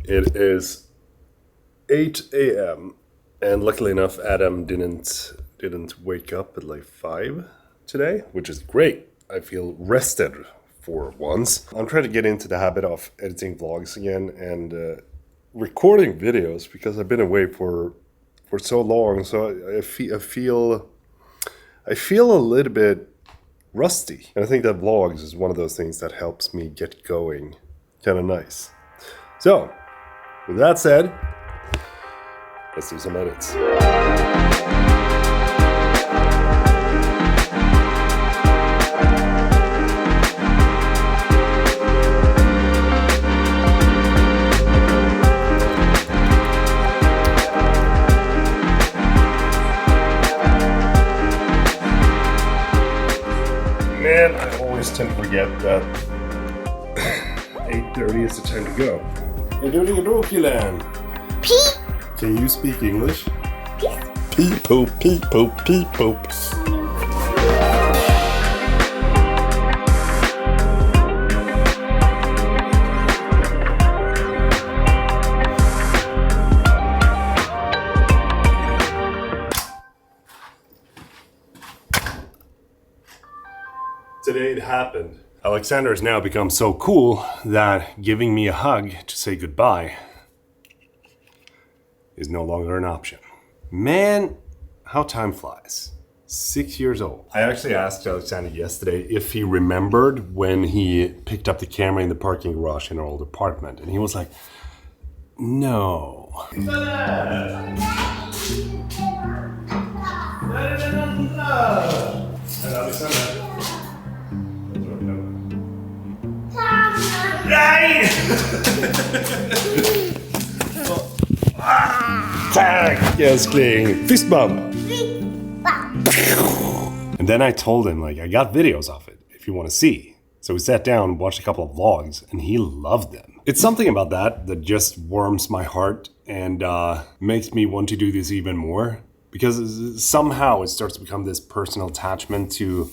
It is 8 a.m. and luckily enough, Adam didn't wake up at like 5 today, which is great. I feel rested for once. I'm trying to get into the habit of editing vlogs again and recording videos because I've been away for so long. So I feel a little bit rusty, and I think that vlogs is one of those things that helps me get going kind of nice. So with that said, let's do some edits. Man, I always tend to forget that 8:30 is the time to go. You're doing a rookie land. Pee. Can you speak English? Peace. Pee poop, pee poop, pee poop. Today it happened. Alexander has now become so cool that giving me a hug to say goodbye is no longer an option. Man, how time flies. 6 years old. I actually asked Alexander yesterday if he remembered when he picked up the camera in the parking garage in our old apartment, and he was like, no. Tack, älskling! Fist bump! And then I told him, like, I got videos of it if you want to see. So we sat down, watched a couple of vlogs, and he loved them. It's something about that just warms my heart and makes me want to do this even more. Because somehow it starts to become this personal attachment to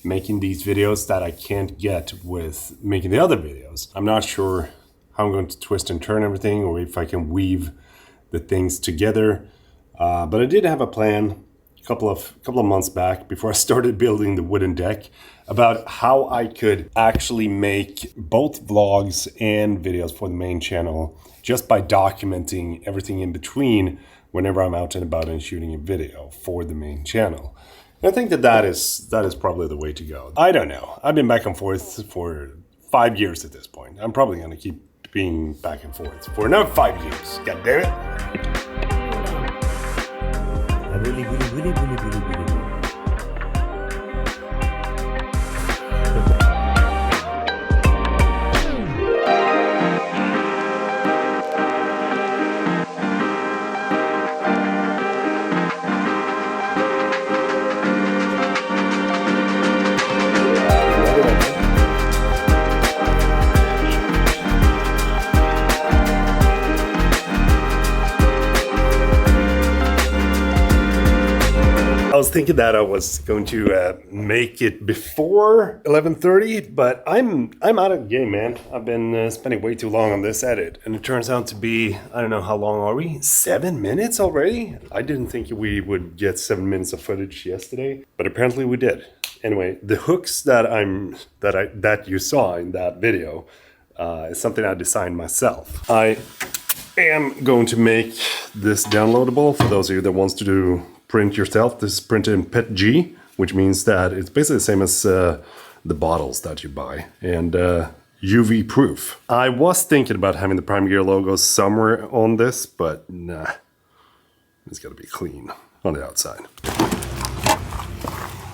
making these videos that I can't get with making the other videos. I'm not sure how I'm going to twist and turn everything, or if I can weave the things together. But I did have a plan a couple of months back before I started building the wooden deck about how I could actually make both vlogs and videos for the main channel just by documenting everything in between whenever I'm out and about and shooting a video for the main channel. And I think that is probably the way to go. I don't know. I've been back and forth for 5 years at this point. I'm probably going to keep being back and forth for another 5 years. God damn it. Really. I was thinking that I was going to make it before 11:30, but I'm out of the game, man. I've been spending way too long on this edit, and it turns out to be, I don't know, how long are we? 7 minutes already? I didn't think we would get 7 minutes of footage yesterday, but apparently we did. Anyway, the hooks that you saw in that video is something I designed myself. I am going to make this downloadable for those of you that wants to do print yourself. This is printed in PETG, which means that it's basically the same as the bottles that you buy, and UV proof. I was thinking about having the Prime Gear logo somewhere on this, but nah, it's gotta be clean on the outside.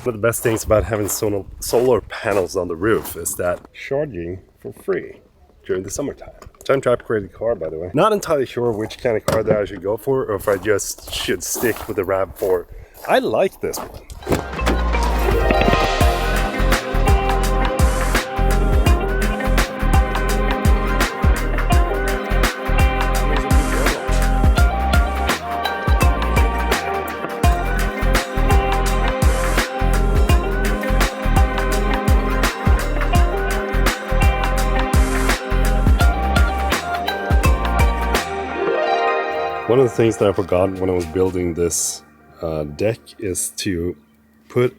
One of the best things about having solar panels on the roof is that charging for free during the summertime. Time to upgrade the car, by the way. Not entirely sure which kind of car that I should go for, or if I just should stick with the RAV4. I like this one. One of the things that I forgot when I was building this deck is to put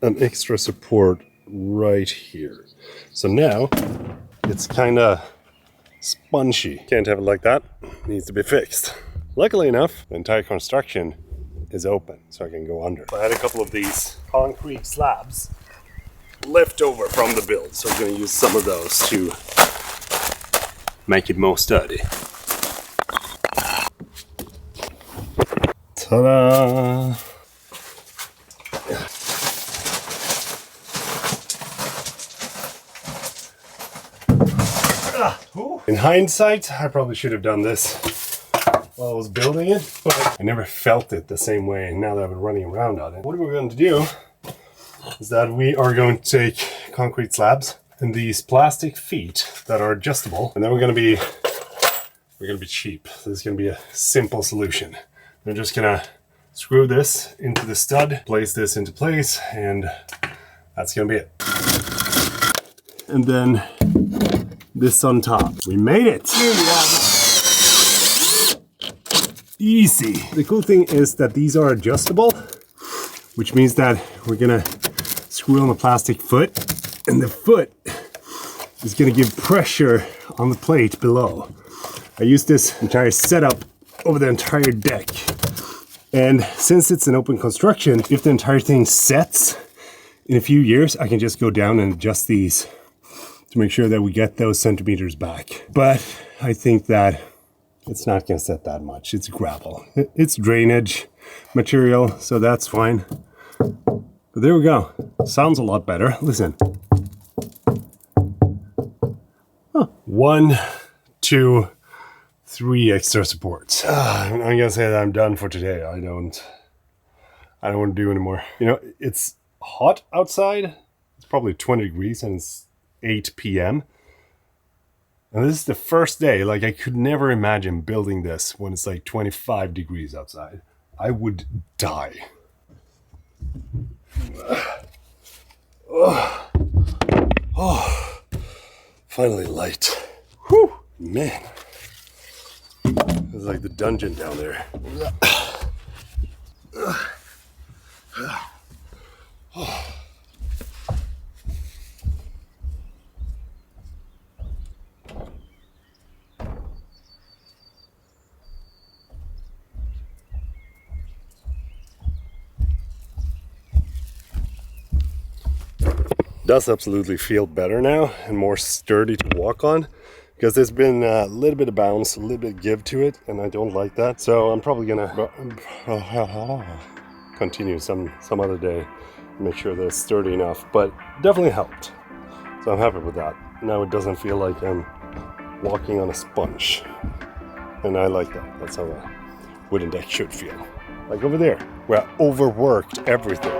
an extra support right here. So now it's kind of spongy. Can't have it like that. It needs to be fixed. Luckily enough, the entire construction is open, so I can go under. I had a couple of these concrete slabs left over from the build, so I'm going to use some of those to make it more sturdy. Ta-da! In hindsight, I probably should have done this while I was building it, but I never felt it the same way now that I've been running around on it. What we're going to do is that we are going to take concrete slabs and these plastic feet that are adjustable, and then we're going to be cheap. This is going to be a simple solution. We're just going to screw this into the stud, place this into place, and that's going to be it. And then this on top. We made it! Easy! The cool thing is that these are adjustable, which means that we're gonna screw on the plastic foot, and the foot is gonna give pressure on the plate below. I used this entire setup over the entire deck, and since it's an open construction, if the entire thing sets in a few years, I can just go down and adjust these to make sure that we get those centimeters back. But I think that it's not going to set that much. It's gravel. It's drainage material, so that's fine. But there we go. Sounds a lot better. Listen. Huh. 1, 2, 3 extra supports. I'm going to say that I'm done for today. I don't want to do anymore. You know, it's hot outside. It's probably 20 degrees and it's 8 p.m. And this is the first day. Like, I could never imagine building this when it's like 25 degrees outside. I would die. Oh, finally light. Whew, man. It's like the dungeon down there. Does absolutely feel better now and more sturdy to walk on, because there's been a little bit of bounce, a little bit of give to it, and I don't like that. So I'm probably gonna continue some other day, make sure that it's sturdy enough, but definitely helped. So I'm happy with that. Now it doesn't feel like I'm walking on a sponge, and I like that. That's how a wooden deck should feel. Like over there, where I overworked everything.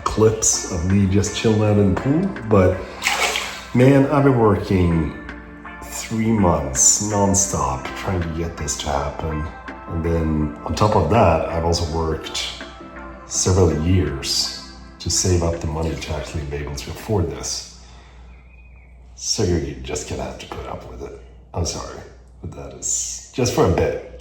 Clips of me just chilling out in the pool, but man, I've been working 3 months non-stop trying to get this to happen, and then on top of that I've also worked several years to save up the money to actually be able to afford this, so you're just gonna have to put up with it. I'm sorry, but that is just for a bit.